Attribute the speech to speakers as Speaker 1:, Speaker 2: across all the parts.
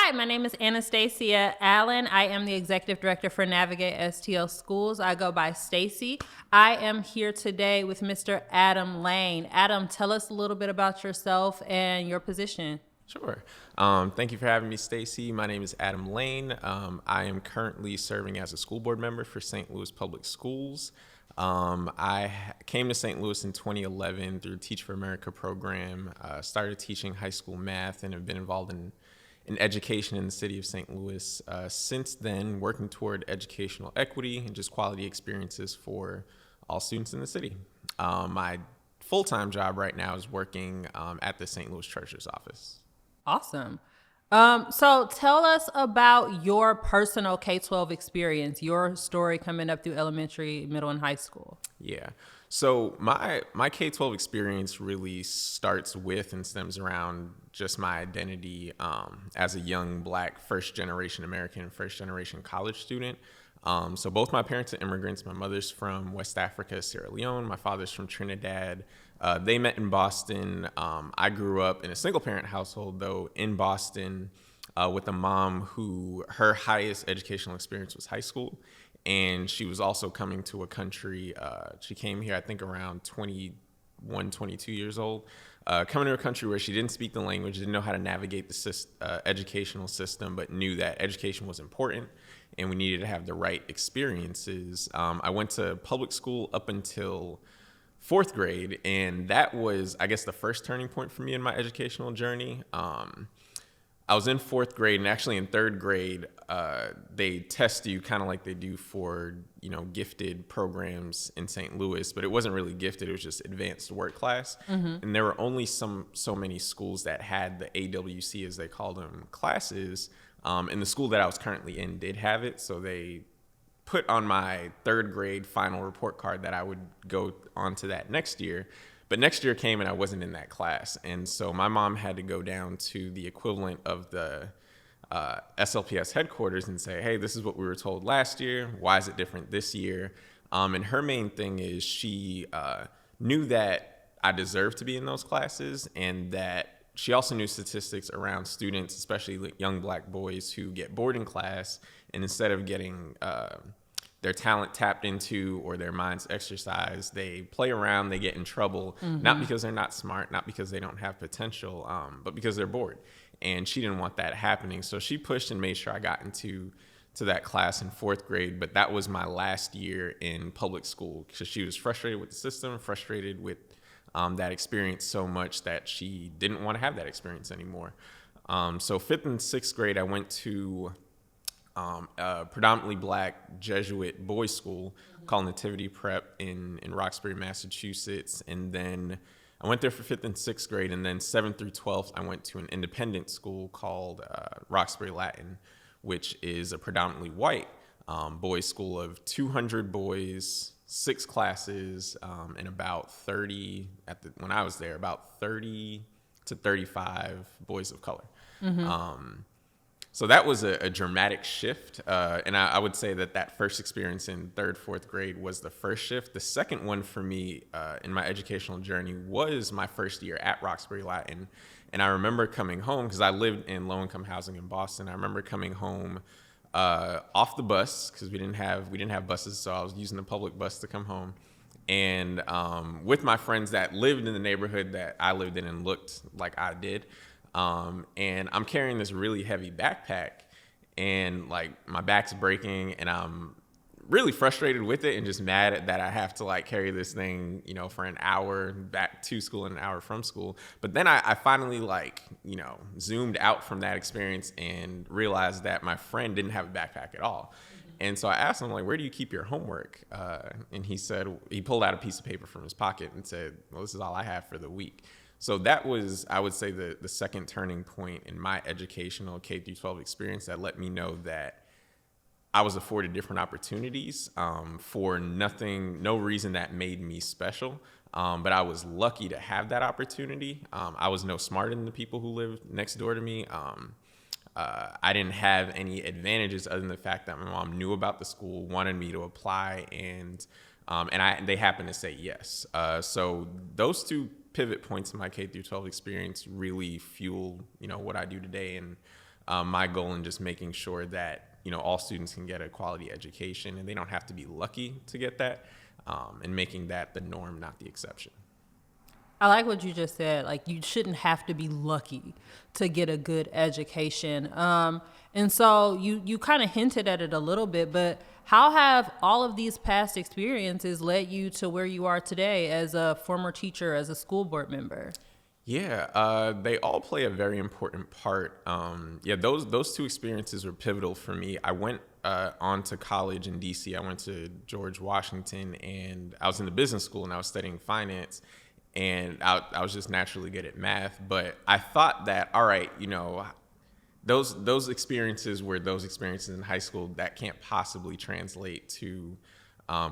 Speaker 1: Hi, my name is Anastasia Allen. I am the Executive Director for Navigate STL Schools. I go by Staci. I am here today with Mr. Adam Layne. Adam, tell us a little bit about yourself and your position.
Speaker 2: Sure. Thank you for having me, Staci. My name is Adam Layne. I am currently serving as a school board member for St. Louis Public Schools. Came to St. Louis in 2011 through the Teach for America program. Started teaching high school math and have been involved in education in the city of St. Louis. Since then, working toward educational equity and just quality experiences for all students in the city. My full-time job right now is working at the St. Louis Treasurer's Office.
Speaker 1: Awesome. So tell us about your personal K12 experience, your story coming up through elementary, middle, and high school.
Speaker 2: Yeah. So my K-12 experience really starts with and stems around just my identity as a young Black first-generation American, first-generation college student. So both my parents are immigrants. My mother's from West Africa, Sierra Leone. My father's from Trinidad. They met in Boston. I grew up in a single-parent household, though, in Boston with a mom who her highest educational experience was high school. And she was also coming to a country. She came here, I think, around 21, 22 years old. Coming to a country where she didn't speak the language, didn't know how to navigate the educational system, but knew that education was important and we needed to have the right experiences. I went to public school up until fourth grade, and that was, I guess, the first turning point for me in my educational journey. I was in fourth grade, and actually in third grade, they test you kind of like they do for, gifted programs in St. Louis, but it wasn't really gifted. It was just advanced work class. Mm-hmm. And there were only so many schools that had the AWC, as they called them, classes. And the school that I was currently in did have it. So they put on my third grade final report card that I would go on to that next year. But next year came and I wasn't in that class. And so my mom had to go down to the equivalent of the SLPS headquarters and say, hey, this is what we were told last year. Why is it different this year? And her main thing is she knew that I deserved to be in those classes, and that she also knew statistics around students, especially young Black boys who get bored in class, and instead of getting their talent tapped into or their minds exercised, they play around, they get in trouble, not because they're not smart, not because they don't have potential, but because they're bored. And she didn't want that happening. So she pushed and made sure I got into that class in fourth grade. But that was my last year in public school, because she was frustrated with the system, frustrated with that experience so much that she didn't want to have that experience anymore. So fifth and sixth grade, I went to a predominantly Black Jesuit boys school called Nativity Prep in Roxbury, Massachusetts. And then I went there for fifth and sixth grade. And then 7th through 12th, I went to an independent school called Roxbury Latin, which is a predominantly white boys school of 200 boys, 6 classes, and about 30, when I was there, about 30 to 35 boys of color. Mm-hmm. So that was a dramatic shift. And I would say that first experience in third, fourth grade was the first shift. The second one for me in my educational journey was my first year at Roxbury Latin. And I remember coming home, because I lived in low-income housing in Boston. I remember coming home off the bus, because we didn't have buses, so I was using the public bus to come home. And with my friends that lived in the neighborhood that I lived in and looked like I did. And I'm carrying this really heavy backpack, and like my back's breaking, and I'm really frustrated with it and just mad that I have to like carry this thing, for an hour back to school and an hour from school. But then I finally zoomed out from that experience and realized that my friend didn't have a backpack at all. Mm-hmm. And so I asked him, like, where do you keep your homework? And he said, he pulled out a piece of paper from his pocket and said, well, this is all I have for the week. So that was, I would say, the second turning point in my educational K-12 experience that let me know that I was afforded different opportunities for no reason that made me special. But I was lucky to have that opportunity. I was no smarter than the people who lived next door to me. I didn't have any advantages other than the fact that my mom knew about the school, wanted me to apply, and they happened to say yes. So those two pivot points in my K through 12 experience really fuel, what I do today. And my goal in just making sure that, all students can get a quality education and they don't have to be lucky to get that, and making that the norm, not the exception.
Speaker 1: I like what you just said. Like, you shouldn't have to be lucky to get a good education. And so you kind of hinted at it a little bit, but how have all of these past experiences led you to where you are today as a former teacher, as a school board member?
Speaker 2: Yeah, they all play a very important part. Those two experiences were pivotal for me. I went on to college in DC. I went to George Washington, and I was in the business school, and I was studying finance. And I was just naturally good at math. But I thought that, all right, those experiences were those experiences in high school that can't possibly translate to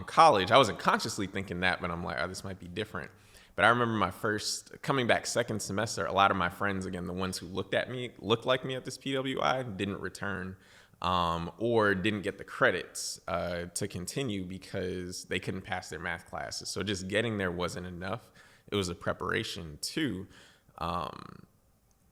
Speaker 2: college. I wasn't consciously thinking that, but I'm like, oh, this might be different. But I remember my first coming back second semester, a lot of my friends, again, the ones who looked like me at this PWI, didn't return or didn't get the credits to continue because they couldn't pass their math classes. So just getting there wasn't enough. It was a preparation too.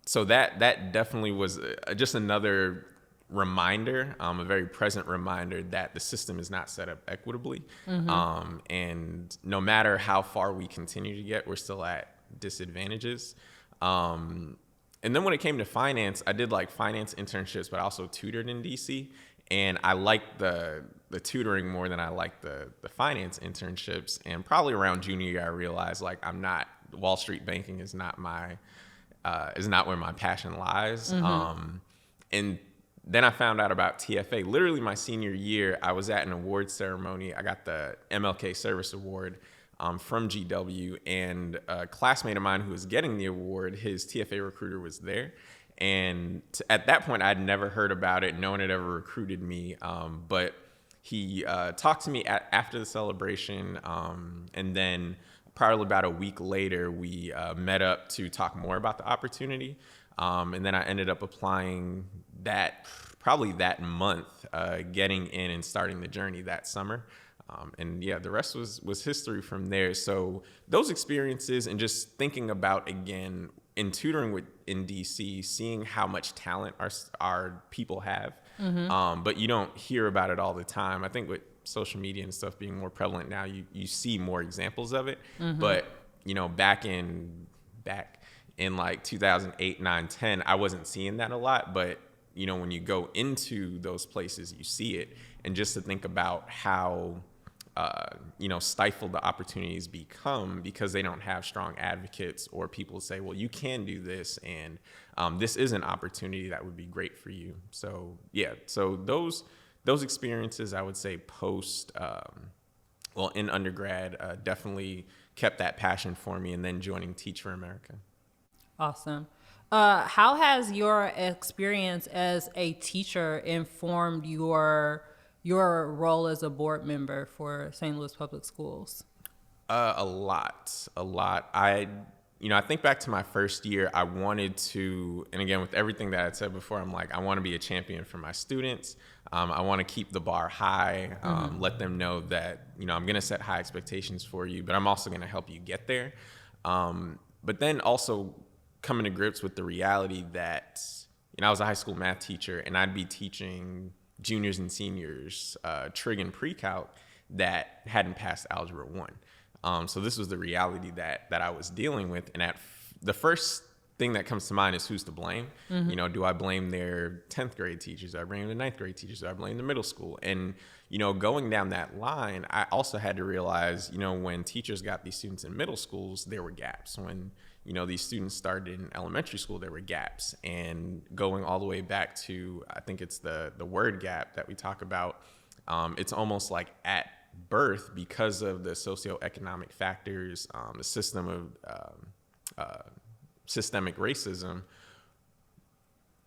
Speaker 2: So that definitely was just another reminder, a very present reminder that the system is not set up equitably. And no matter how far we continue to get, we're still at disadvantages. And then when it came to finance, I did like finance internships, but I also tutored in DC. And I liked the tutoring more than I liked the finance internships. And probably around junior year, I realized like Wall Street banking is not where my passion lies. And then I found out about TFA. Literally my senior year, I was at an award ceremony. I got the MLK Service Award from GW, and a classmate of mine who was getting the award, his TFA recruiter was there. And at that point, I'd never heard about it. No one had ever recruited me. But he talked to me after the celebration. And then probably about a week later, we met up to talk more about the opportunity. And then I ended up applying probably that month, getting in and starting the journey that summer. And yeah, the rest was history from there. So those experiences and just thinking about, again, in tutoring in DC, seeing how much talent our people have, but you don't hear about it all the time. I think with social media and stuff being more prevalent now, you see more examples of it. But back in like 2008, 9, 10, I wasn't seeing that a lot. But when you go into those places, you see it. And just to think about how stifled the opportunities become because they don't have strong advocates or people say, well, you can do this, and this is an opportunity that would be great for you. So yeah, so those experiences, I would say in undergrad, definitely kept that passion for me, and then joining Teach for America.
Speaker 1: Awesome. How has your experience as a teacher informed your role as a board member for St. Louis Public Schools?
Speaker 2: A lot. I think back to my first year, I wanted to, and again, with everything that I said before, I'm like, I want to be a champion for my students. I want to keep the bar high, let them know that, I'm going to set high expectations for you, but I'm also going to help you get there. But then also coming to grips with the reality that, I was a high school math teacher, and I'd be teaching juniors and seniors trig and pre-calc that hadn't passed Algebra 1. So this was the reality that I was dealing with. And the first thing that comes to mind is who's to blame. Do I blame their 10th grade teachers? Do I blame the 9th grade teachers? Do I blame the middle school? And, going down that line, I also had to realize, when teachers got these students in middle schools, there were gaps. When, these students started in elementary school, there were gaps. And going all the way back to, I think it's the word gap that we talk about, it's almost like at birth, because of the socioeconomic factors, the system of systemic racism,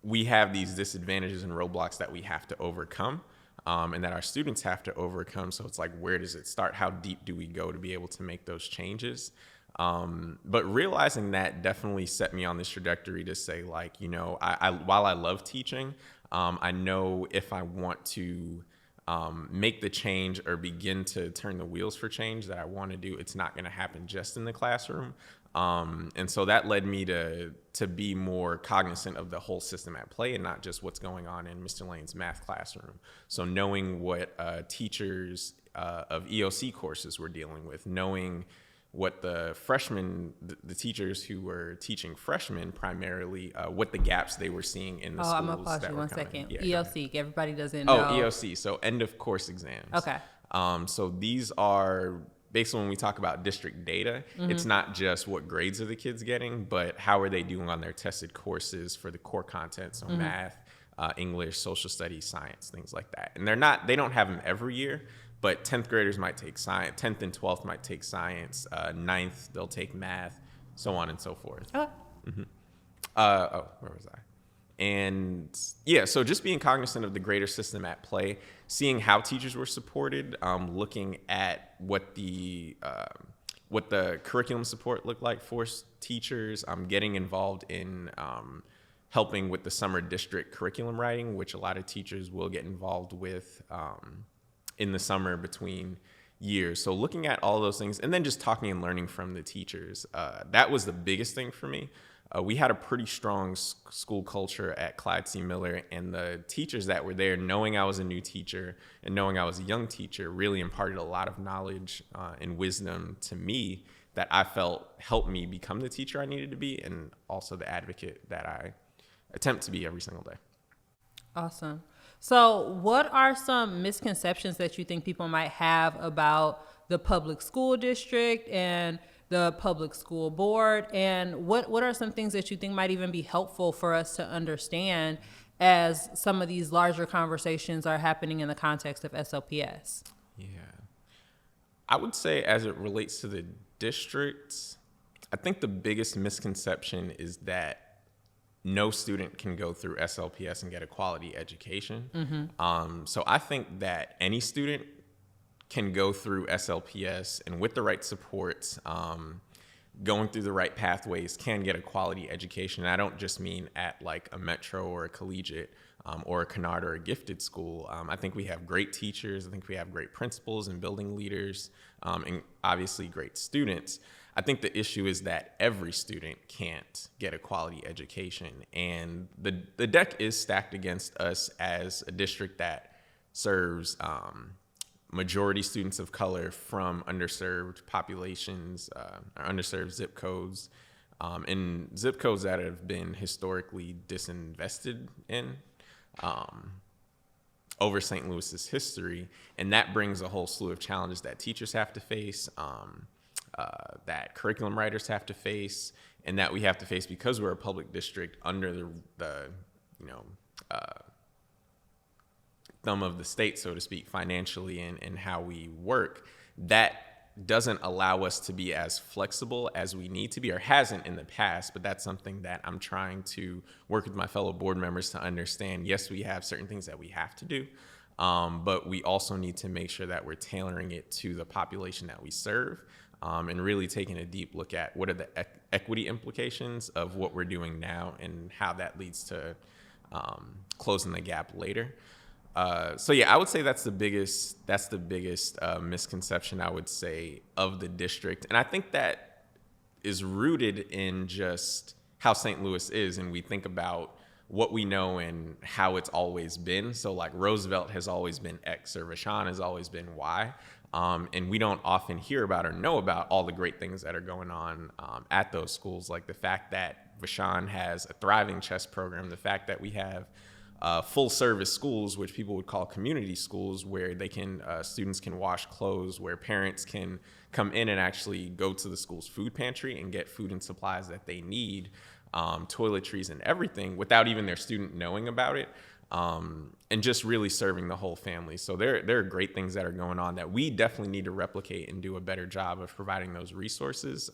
Speaker 2: we have these disadvantages and roadblocks that we have to overcome, and that our students have to overcome. So it's like, where does it start? How deep do we go to be able to make those changes? But realizing that definitely set me on this trajectory to say, like, while I love teaching, I know if I want to make the change or begin to turn the wheels for change that I want to do, it's not going to happen just in the classroom. And so that led me to be more cognizant of the whole system at play and not just what's going on in Mr. Layne's math classroom. So knowing what teachers of EOC courses were dealing with, knowing what the freshmen, the teachers who were teaching freshmen primarily, what the gaps they were seeing in the schools.
Speaker 1: I'm gonna pause you one second. Yeah, EOC, everybody doesn't
Speaker 2: know.
Speaker 1: Oh,
Speaker 2: EOC, so end of course exams.
Speaker 1: Okay.
Speaker 2: So these are, basically when we talk about district data, it's not just what grades are the kids getting, but how are they doing on their tested courses for the core content, so math, English, social studies, science, things like that. And they don't have them every year, but 10th graders might take science, 10th and 12th might take science, 9th they'll take math, so on and so forth.
Speaker 1: Oh.
Speaker 2: Where was I? And yeah, so just being cognizant of the greater system at play, seeing how teachers were supported, looking at what the curriculum support looked like for teachers, getting involved in helping with the summer district curriculum writing, which a lot of teachers will get involved with in the summer between years. So looking at all those things and then just talking and learning from the teachers, that was the biggest thing for me. We had a pretty strong school culture at Clyde C. Miller, and the teachers that were there, knowing I was a new teacher and knowing I was a young teacher, really imparted a lot of knowledge and wisdom to me that I felt helped me become the teacher I needed to be, and also the advocate that I attempt to be every single day.
Speaker 1: Awesome. So what are some misconceptions that you think people might have about the public school district and the public school board? And what are some things that you think might even be helpful for us to understand as some of these larger conversations are happening in the context of SLPS?
Speaker 2: Yeah. I would say as it relates to the districts, I think the biggest misconception is that no student can go through SLPS and get a quality education. So I think that any student can go through SLPS and with the right supports, going through the right pathways, can get a quality education. And I don't just mean at like a metro or a collegiate or a Kennard or a gifted school. I think we have great teachers. I think we have great principals and building leaders, and obviously great students. I think the issue is that every student can't get a quality education. And the deck is stacked against us as a district that serves majority students of color from underserved populations, or underserved zip codes, and zip codes that have been historically disinvested in over St. Louis's history. And that brings a whole slew of challenges that teachers have to face, that curriculum writers have to face, and that we have to face because we're a public district under the thumb of the state, so to speak, financially and how we work. That doesn't allow us to be as flexible as we need to be, or hasn't in the past, but that's something that I'm trying to work with my fellow board members to understand. Yes, we have certain things that we have to do, but we also need to make sure that we're tailoring it to the population that we serve, and really taking a deep look at what are the equity implications of what we're doing now and how that leads to closing the gap later. So yeah, I would say that's the biggest misconception, I would say, of the district. And I think that is rooted in just how St. Louis is. And we think about what we know and how it's always been. So like Roosevelt has always been X, or Vashon has always been Y. And we don't often hear about or know about all the great things that are going on at those schools, like the fact that Vashon has a thriving chess program, the fact that we have full service schools, which people would call community schools, where they can students can wash clothes, where parents can come in and actually go to the school's food pantry and get food and supplies that they need, toiletries and everything, without even their student knowing about it, and just really serving the whole family. So there are great things that are going on that we definitely need to replicate and do a better job of providing those resources.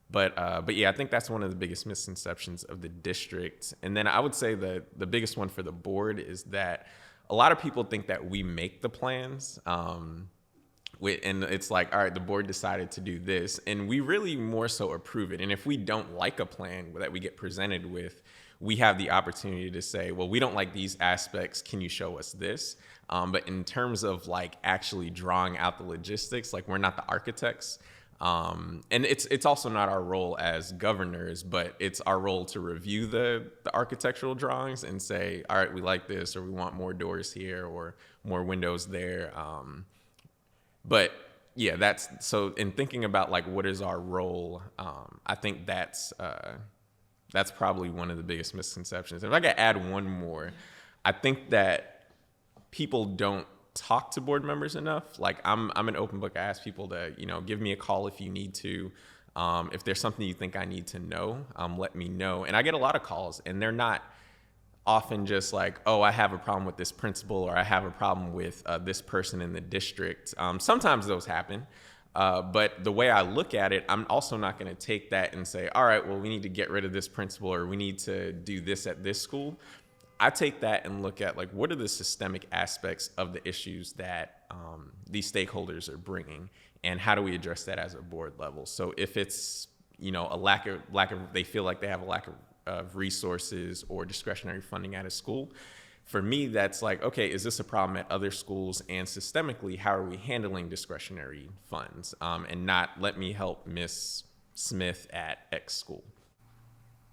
Speaker 2: But yeah, I think that's one of the biggest misconceptions of the district. And then I would say that the biggest one for the board is that a lot of people think that we make the plans. And it's like, all right, the board decided to do this, and we really more so approve it. And if we don't like a plan that we get presented with, we have the opportunity to say, well, we don't like these aspects. Can you show us this? But in terms of like actually drawing out the logistics, like we're not the architects. And it's also not our role as governors, but it's our role to review the architectural drawings and say, all right, we like this, or we want more doors here or more windows there. But yeah, that's so in thinking about like what is our role, I think that's probably one of the biggest misconceptions. If I could add one more, I think that people don't talk to board members enough. Like I'm an open book. I ask people to, give me a call if you need to. If there's something you think I need to know, let me know. And I get a lot of calls, and they're not often just like, oh, I have a problem with this principal, or I have a problem with this person in the district. Sometimes those happen. But the way I look at it, I'm also not going to take that and say, all right, well, we need to get rid of this principal, or we need to do this at this school. I take that and look at like, what are the systemic aspects of the issues that these stakeholders are bringing, and how do we address that as a board level? So if it's, a lack of, they feel like they have a lack of resources or discretionary funding at a school, for me, that's like, okay, is this a problem at other schools? And systemically, how are we handling discretionary funds? And not let me help Miss Smith at X school.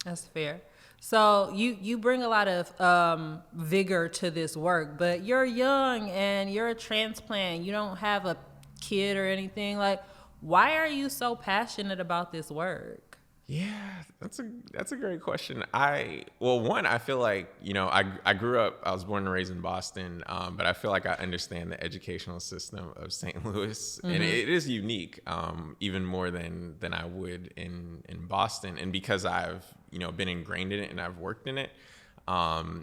Speaker 1: That's fair. So you bring a lot of vigor to this work, but you're young and you're a transplant. You don't have a kid or anything. Like, why are you so passionate about this work?
Speaker 2: Yeah, that's a great question. I feel like, I grew up, I was born and raised in Boston, but I feel like I understand the educational system of St. Louis, and it is unique, even more than I would in Boston. And because I've, been ingrained in it and I've worked in it, I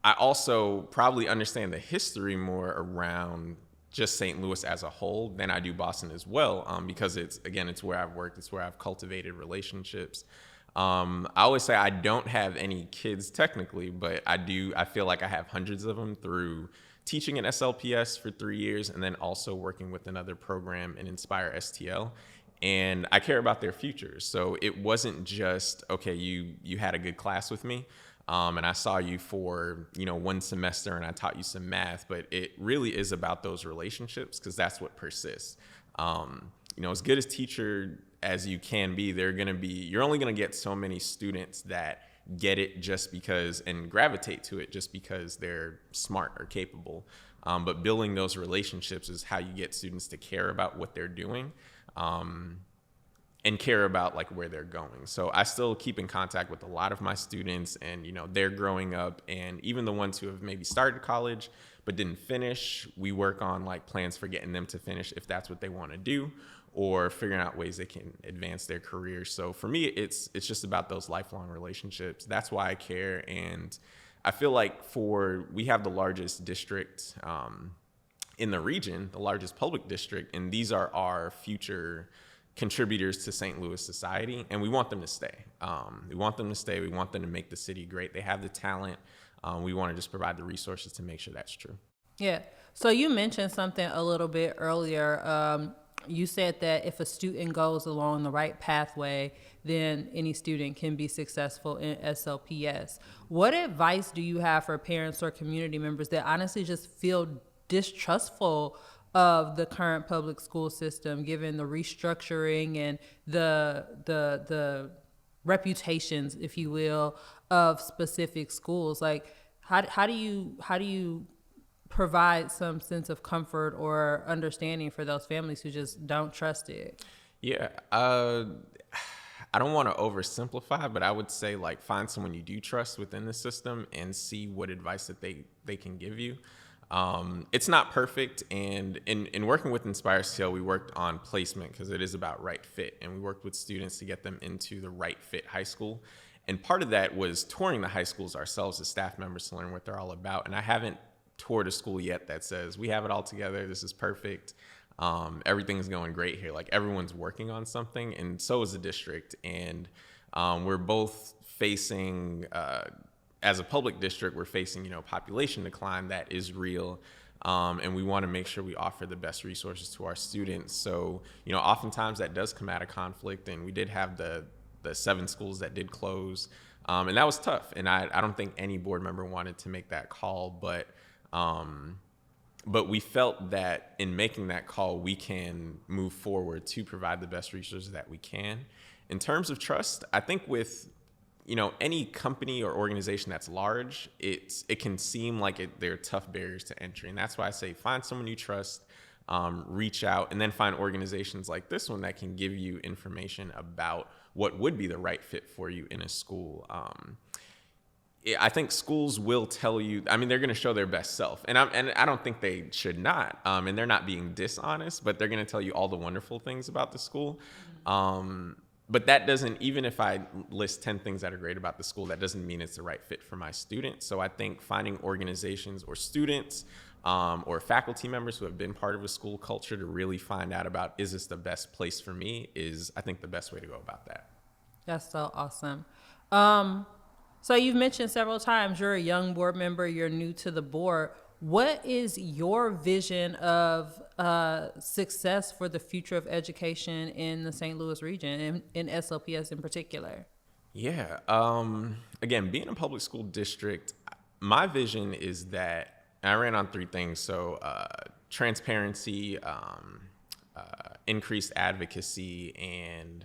Speaker 2: also probably understand the history more around just St. Louis as a whole than I do Boston as well, because it's where I've worked, it's where I've cultivated relationships. I always say I don't have any kids technically, but I feel like I have hundreds of them through teaching at SLPS for 3 years, and then also working with another program in Inspire STL. And I care about their futures. So it wasn't just, okay, you had a good class with me, and I saw you for, 1 semester and I taught you some math, but it really is about those relationships, because that's what persists. As good as teacher as you can be, you're only going to get so many students that get it just because, and gravitate to it just because they're smart or capable. But building those relationships is how you get students to care about what they're doing, and care about like where they're going. So I still keep in contact with a lot of my students, and they're growing up, and even the ones who have maybe started college but didn't finish, we work on like plans for getting them to finish if that's what they want to do, or figuring out ways they can advance their careers. So for me, it's just about those lifelong relationships. That's why I care. And I feel like we have the largest district in the region, the largest public district, and these are our future contributors to St. Louis society, and we want them to stay. We want them to make the city great. They have the talent. We want to just provide the resources to make sure that's true.
Speaker 1: Yeah. So you mentioned something a little bit earlier. You said that if a student goes along the right pathway, then any student can be successful in SLPS. What advice do you have for parents or community members that honestly just feel distrustful of the current public school system, given the restructuring and the reputations, if you will, of specific schools? Like, how do you provide some sense of comfort or understanding for those families who just don't trust it?
Speaker 2: Yeah, I don't want to oversimplify, but I would say like find someone you do trust within the system and see what advice that they can give you. It's not perfect, and in working with Inspire STL, we worked on placement because it is about right fit, and we worked with students to get them into the right fit high school. And part of that was touring the high schools ourselves as staff members to learn what they're all about. And I haven't toured a school yet that says we have it all together, this is perfect, everything's going great here. Like, everyone's working on something, and so is the district. And we're both facing as a public district, we're facing, population decline that is real. And we want to make sure we offer the best resources to our students. So, oftentimes that does come out of conflict, and we did have the 7 schools that did close. And that was tough. And I don't think any board member wanted to make that call, but we felt that in making that call, we can move forward to provide the best resources that we can. In terms of trust, I think with any company or organization that's large, it can seem like there are tough barriers to entry. And that's why I say find someone you trust, reach out, and then find organizations like this one that can give you information about what would be the right fit for you in a school. I think schools will tell you, they're going to show their best self. And I don't think they should not. And they're not being dishonest, but they're going to tell you all the wonderful things about the school. But that doesn't, even if I list 10 things that are great about the school, that doesn't mean it's the right fit for my student. So I think finding organizations or students or faculty members who have been part of a school culture to really find out about, is this the best place for me, is I think the best way to go about that.
Speaker 1: That's so awesome. So you've mentioned several times you're a young board member, you're new to the board. What is your vision of success for the future of education in the St. Louis region, and in SLPS in particular?
Speaker 2: Yeah. Again, being a public school district, my vision is that, and I ran on 3 things. So transparency, increased advocacy, and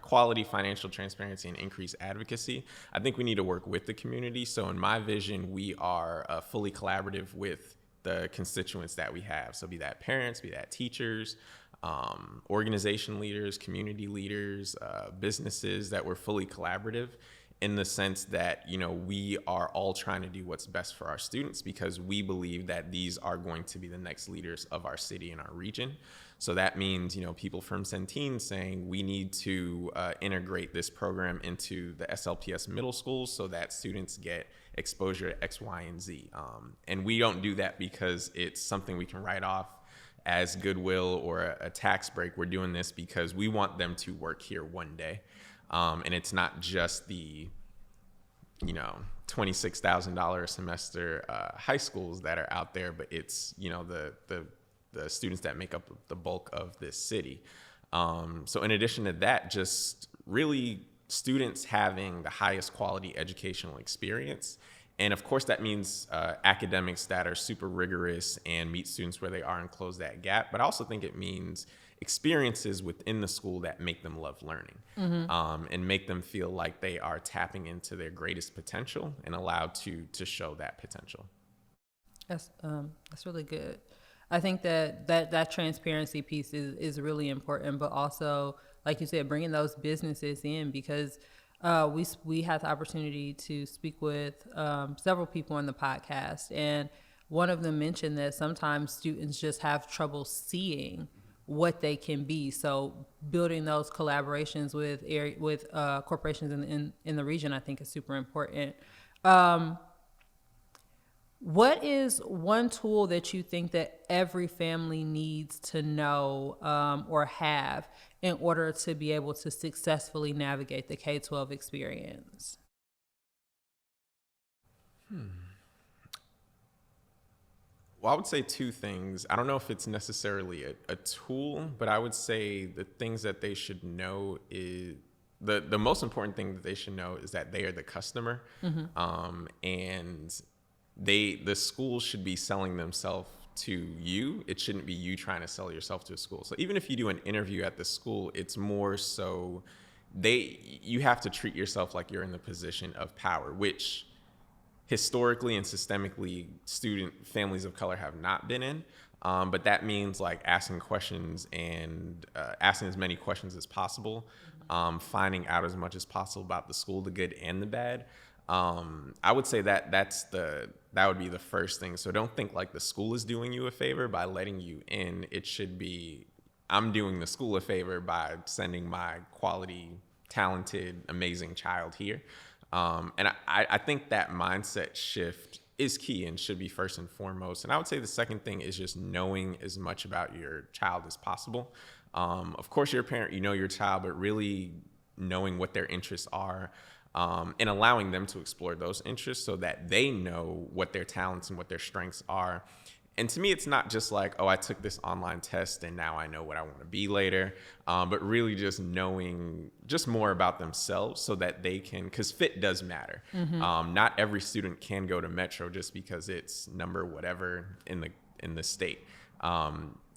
Speaker 2: quality, financial transparency, and increased advocacy. I think we need to work with the community. So in my vision, we are fully collaborative with the constituents that we have. So be that parents, be that teachers, organization leaders, community leaders, businesses, that we're fully collaborative in the sense that, we are all trying to do what's best for our students, because we believe that these are going to be the next leaders of our city and our region. So that means, people from Centene saying we need to integrate this program into the SLPS middle schools so that students get exposure to X, Y, and Z. And we don't do that because it's something we can write off as goodwill or a tax break. We're doing this because we want them to work here one day. And it's not just the, $26,000 a semester high schools that are out there, but it's, the students that make up the bulk of this city. So in addition to that, just really students having the highest quality educational experience. And of course, that means academics that are super rigorous and meet students where they are and close that gap. But I also think it means experiences within the school that make them love learning, and make them feel like they are tapping into their greatest potential and allowed to show that potential.
Speaker 1: That's really good. I think that transparency piece is really important, but also, like you said, bringing those businesses in, because we had the opportunity to speak with several people on the podcast, and one of them mentioned that sometimes students just have trouble seeing what they can be. So building those collaborations with corporations in the region, I think, is super important. What is one tool that you think that every family needs to know or have in order to be able to successfully navigate the K12 experience?
Speaker 2: Well, I would say 2 things. I don't know if it's necessarily a tool, but I would say the things that they should know is the most important thing that they should know is that they are the customer, and the school should be selling themselves to you. It shouldn't be you trying to sell yourself to a school. So even if you do an interview at the school, it's more so you have to treat yourself like you're in the position of power, which historically and systemically student families of color have not been in. But that means like asking questions and asking as many questions as possible, finding out as much as possible about the school, the good and the bad. I would say that that would be the first thing. So don't think like the school is doing you a favor by letting you in. It should be, I'm doing the school a favor by sending my quality, talented, amazing child here. And I think that mindset shift is key and should be first and foremost. And I would say the second thing is just knowing as much about your child as possible. Of course, you're a parent, you know your child, but really knowing what their interests are, and allowing them to explore those interests so that they know what their talents and what their strengths are. And to me, it's not just like, oh, I took this online test and now I know what I want to be later, but really just knowing just more about themselves so that they can, because fit does matter. Not every student can go to Metro just because it's number whatever in the state.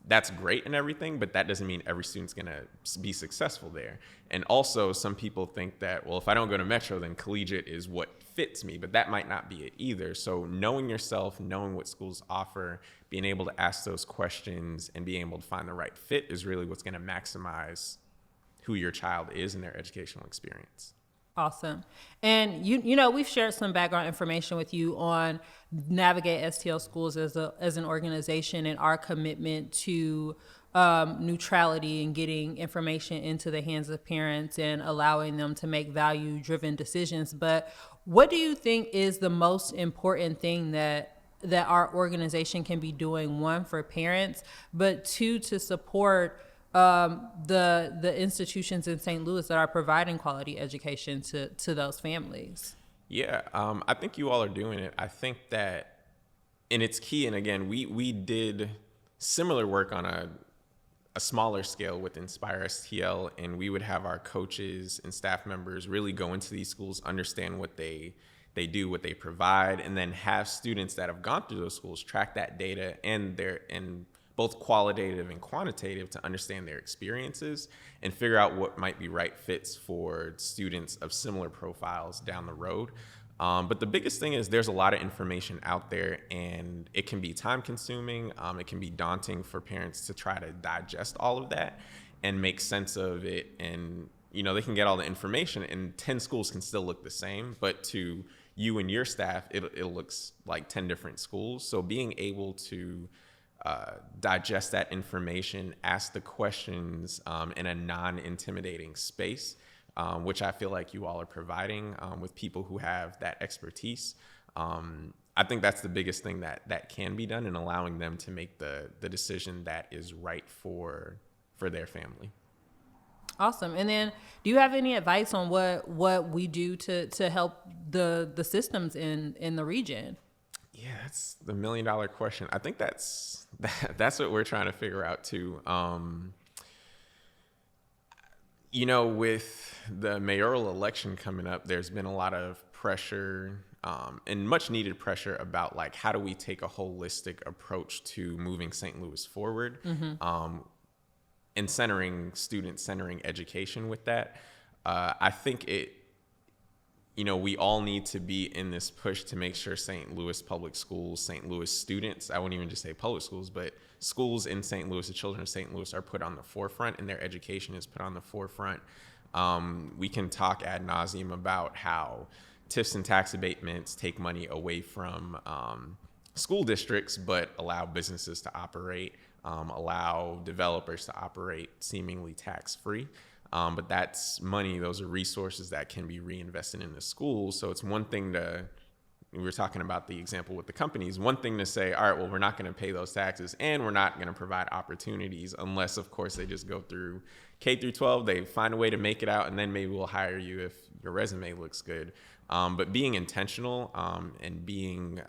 Speaker 2: That's great and everything, but that doesn't mean every student's going to be successful there. And also, some people think that, well, if I don't go to Metro, then collegiate is what fits me, but that might not be it either. So knowing yourself, knowing what schools offer, being able to ask those questions and being able to find the right fit is really what's going to maximize who your child is in their educational experience.
Speaker 1: Awesome. And you know, we've shared some background information with you on Navigate STL Schools as an organization and our commitment to neutrality and getting information into the hands of parents and allowing them to make value-driven decisions. But what do you think is the most important thing that our organization can be doing, one, for parents, but two, to support the institutions in St. Louis that are providing quality education to those families?
Speaker 2: Yeah, I think you all are doing it. I think that, and it's key. And again, we did similar work on a smaller scale with Inspire STL, and we would have our coaches and staff members really go into these schools, understand what they do, what they provide, and then have students that have gone through those schools track that data and both qualitative and quantitative to understand their experiences and figure out what might be right fits for students of similar profiles down the road. But the biggest thing is there's a lot of information out there, and it can be time consuming. It can be daunting for parents to try to digest all of that and make sense of it. And, you know, they can get all the information and 10 schools can still look the same, but to you and your staff, it looks like 10 different schools. So being able to digest that information, ask the questions in a non-intimidating space, which I feel like you all are providing with people who have that expertise. I think that's the biggest thing that can be done in allowing them to make the decision that is right for their family.
Speaker 1: Awesome. And then do you have any advice on what we do to help the systems in the region?
Speaker 2: Yeah, that's the $1 million question. I think that's what we're trying to figure out too. You know, with the mayoral election coming up, there's been a lot of pressure and much needed pressure about like, how do we take a holistic approach to moving St. Louis forward, and centering students, centering education with that. I think we all need to be in this push to make sure St. Louis public schools, St. Louis students, I wouldn't even just say public schools, but schools in St. Louis, the children of St. Louis are put on the forefront and their education is put on the forefront. We can talk ad nauseum about how TIFs and tax abatements take money away from school districts, but allow businesses to operate, allow developers to operate seemingly tax-free. But that's money, those are resources that can be reinvested in the schools. So it's one thing we were talking about the example with the companies, one thing to say, all right, well, we're not going to pay those taxes and we're not going to provide opportunities unless, of course, they just go through K12, they find a way to make it out, and then maybe we'll hire you if your resume looks good. But being intentional and being,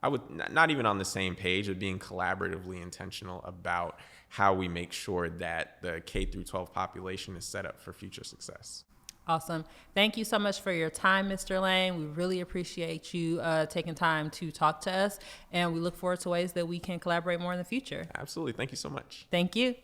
Speaker 2: I would not even on the same page, but being collaboratively intentional about how we make sure that the K-12 population is set up for future success.
Speaker 1: Awesome. Thank you so much for your time, Mr. Layne. We really appreciate you taking time to talk to us, and we look forward to ways that we can collaborate more in the future.
Speaker 2: Absolutely. Thank you so much.
Speaker 1: Thank you.